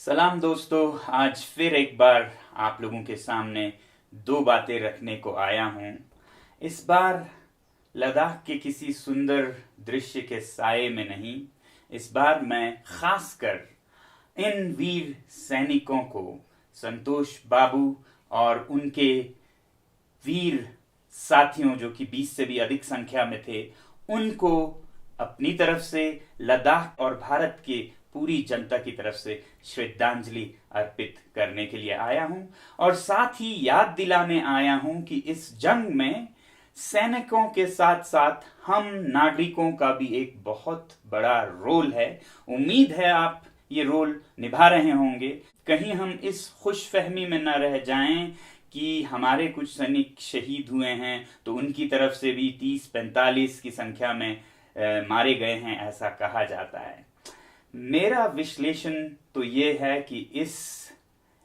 सलाम दोस्तों, आज फिर एक बार आप लोगों के सामने दो बातें रखने को आया हूँ। इस बार लद्दाख के किसी सुंदर दृश्य के साये में नहीं, इस बार मैं खासकर इन वीर सैनिकों को, संतोष बाबू और उनके वीर साथियों जो कि 20 से भी अधिक संख्या में थे, उनको अपनी तरफ से, लद्दाख और भारत के पूरी जनता की तरफ से श्रद्धांजलि अर्पित करने के लिए आया हूं और साथ ही याद दिलाने आया हूं कि इस जंग में सैनिकों के साथ साथ हम नागरिकों का भी एक बहुत बड़ा रोल है। उम्मीद है आप ये रोल निभा रहे होंगे। कहीं हम इस खुशफहमी में न रह जाएं कि हमारे कुछ सैनिक शहीद हुए हैं तो उनकी तरफ से भी 30-45 की संख्या में मारे गए हैं, ऐसा कहा जाता है। मेरा विश्लेषण तो ये है कि इस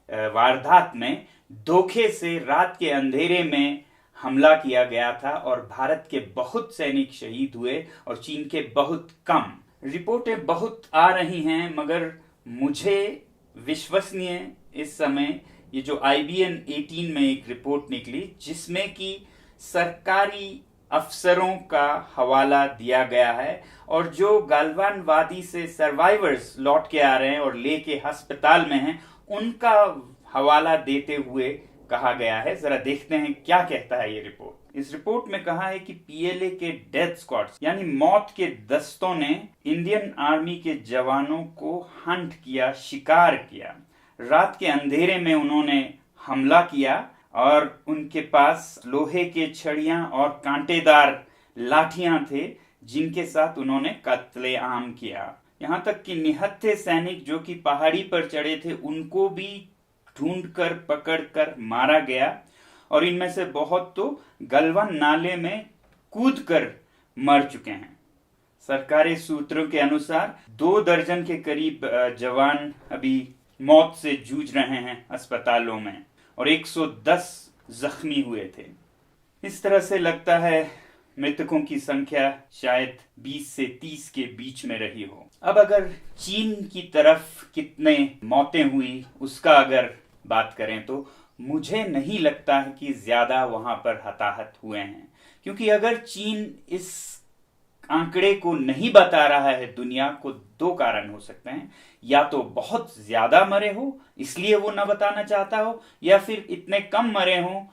वारदात में धोखे से रात के अंधेरे में हमला किया गया था और भारत के बहुत सैनिक शहीद हुए और चीन के बहुत कम। रिपोर्टें बहुत आ रही हैं, मगर मुझे विश्वसनीय इस समय ये जो IBN 18 में एक रिपोर्ट निकली जिसमें कि सरकारी अफसरों का हवाला दिया गया है और जो गालवान वादी से सर्वाइवर्स लौट के आ रहे हैं और लेके अस्पताल में हैं, उनका हवाला देते हुए कहा गया है। जरा देखते हैं क्या कहता है ये रिपोर्ट। इस रिपोर्ट में कहा है कि PLA के डेथ स्क्वाड्स यानी मौत के दस्तों ने इंडियन आर्मी के जवानों को हंट किया, शिकार किया। रात के अंधेरे में उन्होंने हमला किया और उनके पास लोहे के छड़ियां और कांटेदार लाठियां थे जिनके साथ उन्होंने कत्लेआम किया। यहां तक कि निहत्थे सैनिक जो कि पहाड़ी पर चढ़े थे उनको भी ढूंढकर पकड़कर मारा गया और इनमें से बहुत तो गलवान नाले में कूदकर मर चुके हैं। सरकारी सूत्रों के अनुसार 2 दर्जन के करीब जवान अभी मौत से जूझ रहे हैं अस्पतालों में और 110 जख्मी हुए थे। इस तरह से लगता है मृतकों की संख्या शायद 20 से 30 के बीच में रही हो। अब अगर चीन की तरफ कितने मौतें हुई उसका अगर बात करें तो मुझे नहीं लगता है कि ज्यादा वहां पर हताहत हुए हैं, क्योंकि अगर चीन इस आंकड़े को नहीं बता रहा है दुनिया को, 2 कारण हो सकते हैं। या तो बहुत ज्यादा मरे हो इसलिए वो न बताना चाहता हो, या फिर इतने कम मरे हो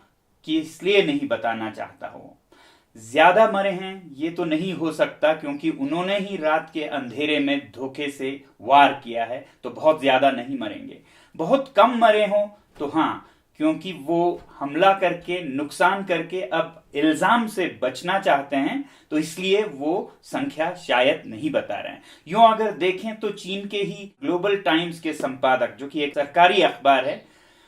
कि इसलिए नहीं बताना चाहता हो। ज्यादा मरे हैं ये तो नहीं हो सकता, क्योंकि उन्होंने ही रात के अंधेरे में धोखे से वार किया है, तो बहुत ज्यादा नहीं मरेंगे। बहुत कम मरे हो तो हाँ, क्योंकि वो हमला करके नुकसान करके अब इल्जाम से बचना चाहते हैं, तो इसलिए वो संख्या शायद नहीं बता रहे हैं। यूं अगर देखें तो चीन के ही ग्लोबल टाइम्स के संपादक, जो कि एक सरकारी अखबार है,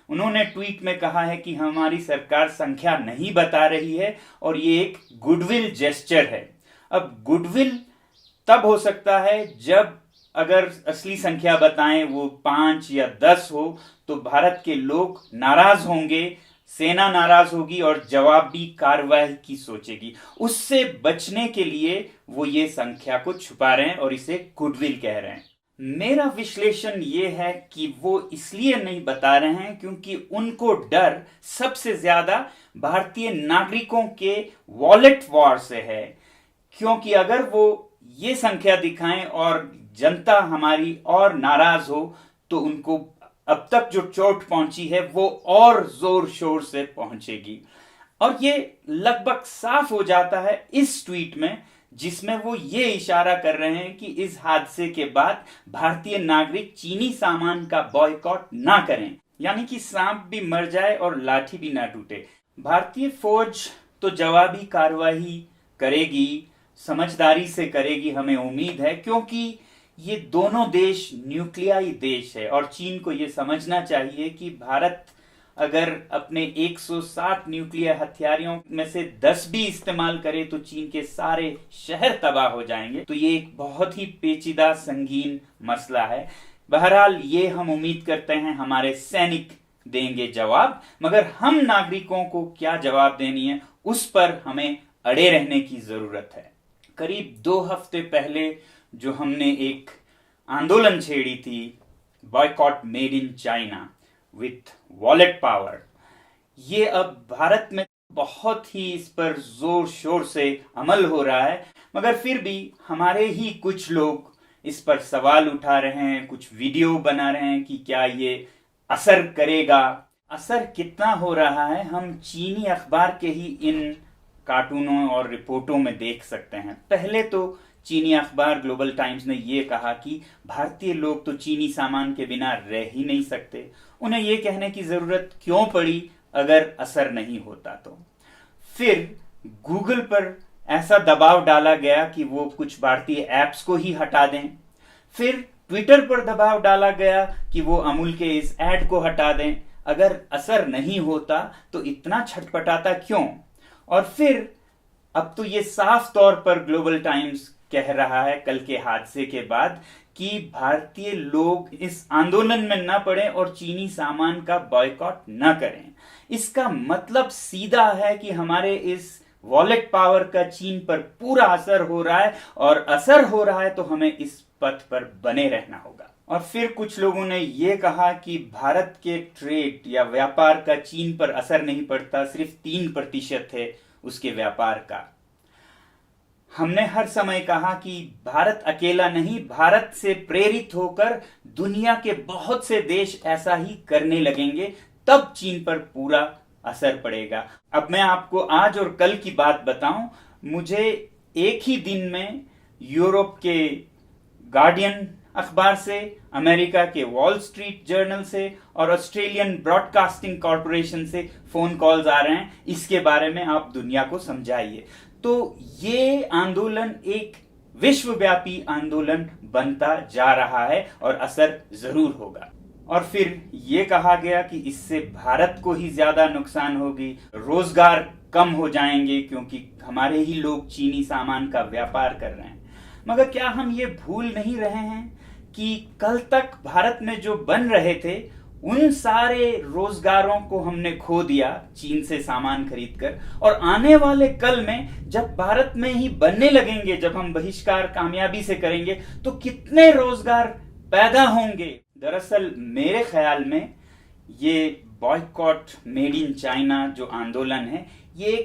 उन्होंने ट्वीट में कहा है कि हमारी सरकार संख्या नहीं बता रही है और ये एक गुडविल जेस्चर है। अब गुडविल तब हो सकता है जब अगर असली संख्या बताएं वो 5 या 10 हो तो भारत के लोग नाराज होंगे, सेना नाराज होगी और जवाबी कार्रवाई की सोचेगी। उससे बचने के लिए वो ये संख्या को छुपा रहे हैं और इसे गुडविल कह रहे हैं। मेरा विश्लेषण ये है कि वो इसलिए नहीं बता रहे हैं क्योंकि उनको डर सबसे ज्यादा भारतीय नागरिकों के वॉलेट वॉर से है। क्योंकि अगर वो ये संख्या दिखाएं और जनता हमारी और नाराज हो तो उनको अब तक जो चोट पहुंची है वो और जोर शोर से पहुंचेगी। और ये लगभग साफ हो जाता है इस ट्वीट में, जिसमें वो ये इशारा कर रहे हैं कि इस हादसे के बाद भारतीय नागरिक चीनी सामान का बॉयकॉट ना करें, यानी कि सांप भी मर जाए और लाठी भी ना टूटे। भारतीय फौज तो जवाबी कार्रवाई करेगी, समझदारी से करेगी, हमें उम्मीद है, क्योंकि ये दोनों देश न्यूक्लियाई देश है और चीन को ये समझना चाहिए कि भारत अगर अपने 160 न्यूक्लियर हथियारों में से 10 भी इस्तेमाल करे तो चीन के सारे शहर तबाह हो जाएंगे। तो ये एक बहुत ही पेचीदा संगीन मसला है। बहरहाल ये हम उम्मीद करते हैं हमारे सैनिक देंगे जवाब, मगर हम नागरिकों को क्या जवाब देनी है उस पर हमें अड़े रहने की जरूरत है। करीब 2 हफ्ते पहले जो हमने एक आंदोलन छेड़ी थी boycott made in China with wallet power, ये अब भारत में बहुत ही इस पर जोर शोर से अमल हो रहा है, मगर फिर भी हमारे ही कुछ लोग इस पर सवाल उठा रहे हैं, कुछ वीडियो बना रहे हैं कि क्या ये असर करेगा। असर कितना हो रहा है हम चीनी अखबार के ही इन कार्टूनों और रिपोर्टों में देख सकते हैं। पहले तो चीनी अखबार ग्लोबल टाइम्स ने ये कहा कि भारतीय लोग तो चीनी सामान के बिना रह ही नहीं सकते, उन्हें ये कहने की जरूरत क्यों पड़ी अगर असर नहीं होता तो। फिर गूगल पर ऐसा दबाव डाला गया कि वो कुछ भारतीय ऐप्स को ही हटा दें। फिर ट्विटर पर दबाव डाला गया कि वो अमूल के इस ऐड को हटा दें। अगर असर नहीं होता तो इतना छटपटाता क्यों। और फिर अब तो ये साफ तौर पर ग्लोबल टाइम्स कह रहा है कल के हादसे के बाद कि भारतीय लोग इस आंदोलन में न पड़े और चीनी सामान का बॉयकॉट न करें। इसका मतलब सीधा है कि हमारे इस वॉलेट पावर का चीन पर पूरा असर हो रहा है, और असर हो रहा है तो हमें इस पथ पर बने रहना होगा। और फिर कुछ लोगों ने यह कहा कि भारत के ट्रेड या व्यापार का चीन पर असर नहीं पड़ता, सिर्फ 3% है उसके व्यापार का। हमने हर समय कहा कि भारत अकेला नहीं, भारत से प्रेरित होकर दुनिया के बहुत से देश ऐसा ही करने लगेंगे, तब चीन पर पूरा असर पड़ेगा। अब मैं आपको आज और कल की बात बताऊं, मुझे एक ही दिन में यूरोप के गार्डियन अखबार से, अमेरिका के वॉल स्ट्रीट जर्नल से और ऑस्ट्रेलियन ब्रॉडकास्टिंग कॉरपोरेशन से फोन कॉल्स आ रहे हैं, इसके बारे में आप दुनिया को समझाइए। तो ये आंदोलन एक विश्वव्यापी आंदोलन बनता जा रहा है और असर जरूर होगा। और फिर ये कहा गया कि इससे भारत को ही ज्यादा नुकसान होगी, रोजगार कम हो जाएंगे क्योंकि हमारे ही लोग चीनी सामान का व्यापार कर रहे हैं। मगर क्या हम ये भूल नहीं रहे हैं कि कल तक भारत में जो बन रहे थे उन सारे रोजगारों को हमने खो दिया चीन से सामान खरीदकर, और आने वाले कल में जब भारत में ही बनने लगेंगे, जब हम बहिष्कार कामयाबी से करेंगे, तो कितने रोजगार पैदा होंगे। दरअसल मेरे ख्याल में ये बॉयकॉट मेड इन चाइना जो आंदोलन है, ये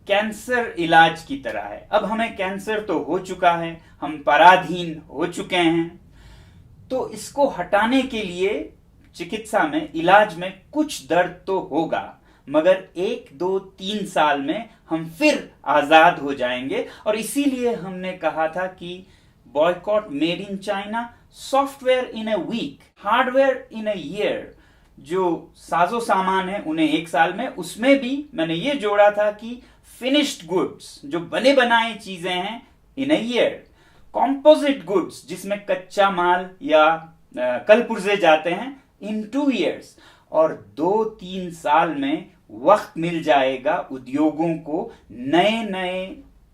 कैंसर इलाज की तरह है। अब हमें कैंसर तो हो चुका है, हम पराधीन हो चुके हैं, तो इसको हटाने के लिए चिकित्सा में, इलाज में कुछ दर्द तो होगा, मगर 1, 2, 3 साल में हम फिर आजाद हो जाएंगे। और इसीलिए हमने कहा था कि boycott made in China, software in a week, hardware in a year. जो साजो सामान है उन्हें 1 साल में, उसमें भी मैंने ये जोड़ा था कि फिनिश्ड गुड्स, जो बने बनाए चीजें हैं, इन अ ईयर। कॉम्पोजिट गुड्स, जिसमें कच्चा माल या कल पुर्जे जाते हैं, इन 2 years। और 2-3 साल में वक्त मिल जाएगा उद्योगों को नए नए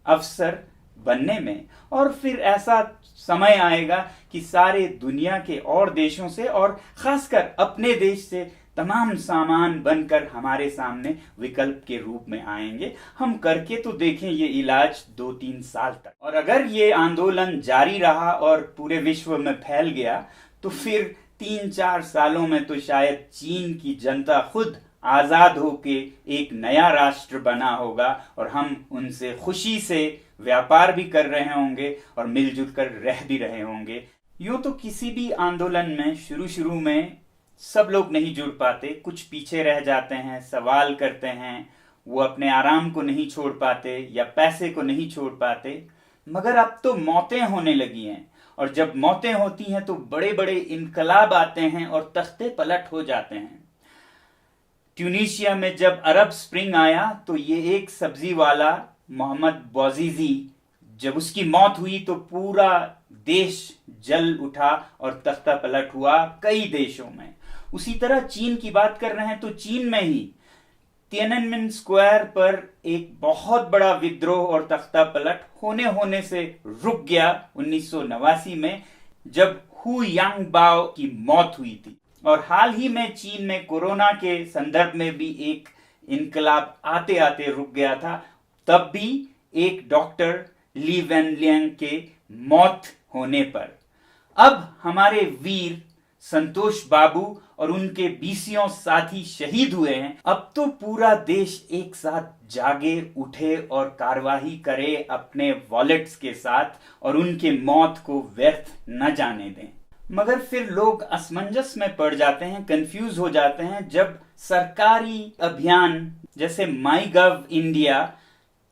अवसर बनने में। और फिर ऐसा समय आएगा कि सारे दुनिया के और देशों से, और खासकर अपने देश से, तमाम सामान बनकर हमारे सामने विकल्प के रूप में आएंगे। हम करके तो देखें ये इलाज 2-3 साल तक। और अगर ये आंदोलन जारी रहा और पूरे विश्व में फैल गया, तो फिर 3-4 सालों में तो शायद चीन की जनता खुद आजाद होके एक नया राष्ट्र बना होगा, और हम उनसे खुशी से व्यापार भी कर रहे होंगे और मिलजुल कर रह भी रहे होंगे। यूं तो किसी भी आंदोलन में शुरू में सब लोग नहीं जुड़ पाते, कुछ पीछे रह जाते हैं, सवाल करते हैं, वो अपने आराम को नहीं छोड़ पाते या पैसे को नहीं छोड़ पाते। मगर अब तो मौतें होने लगी हैं, और जब मौतें होती हैं तो बड़े बड़े इनकलाब आते हैं और तख्ते पलट हो जाते हैं। ट्यूनीशिया में जब अरब स्प्रिंग आया तो ये एक सब्जी वाला मोहम्मद बौजीजी, जब उसकी मौत हुई तो पूरा देश जल उठा और तख्ता पलट हुआ कई देशों में। उसी तरह चीन की बात कर रहे हैं तो चीन में ही तिएननमेन स्क्वायर पर एक बहुत बड़ा विद्रोह और तख्ता पलट होने से रुक गया 1989 में, जब हु यांगबाओ की मौत हुई थी। और हाल ही में चीन में कोरोना के संदर्भ में भी एक इनकलाब आते आते रुक गया था, तब भी एक डॉक्टर ली वेनलियांग के मौत होने पर। अब हमारे वीर संतोष बाबू और उनके 20 साथी शहीद हुए हैं, अब तो पूरा देश एक साथ जागे, उठे और कार्यवाही करे अपने वॉलेट्स के साथ और उनके मौत को व्यर्थ न जाने दें। मगर फिर लोग असमंजस में पड़ जाते हैं, कंफ्यूज हो जाते हैं जब सरकारी अभियान जैसे माई गव इंडिया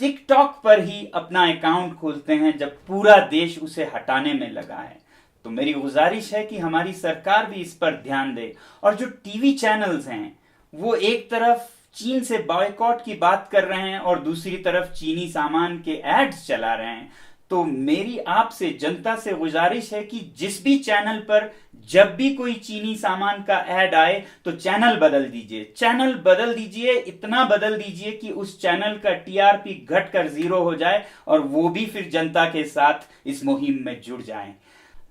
टिकटॉक पर ही अपना अकाउंट खोलते हैं, जब पूरा देश उसे हटाने में लगा है। तो मेरी गुजारिश है कि हमारी सरकार भी इस पर ध्यान दे। और जो टीवी चैनल्स हैं वो एक तरफ चीन से बॉयकॉट की बात कर रहे हैं और दूसरी तरफ चीनी सामान के एड्स चला रहे हैं। तो मेरी आपसे, जनता से गुजारिश है कि जिस भी चैनल पर जब भी कोई चीनी सामान का ऐड आए तो चैनल बदल दीजिए, चैनल बदल दीजिए, इतना बदल दीजिए कि उस चैनल का टीआरपी घटकर 0 हो जाए और वो भी फिर जनता के साथ इस मुहिम में जुड़ जाएं।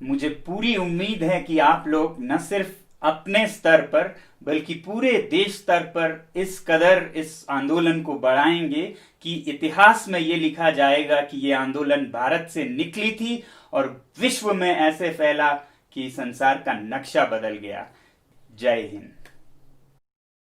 मुझे पूरी उम्मीद है कि आप लोग न सिर्फ अपने स्तर पर बल्कि पूरे देश स्तर पर इस आंदोलन को बढ़ाएंगे कि इतिहास में ये लिखा जाएगा कि ये आंदोलन भारत से निकली थी और विश्व में ऐसे फैला कि संसार का नक्शा बदल गया। जय हिंद।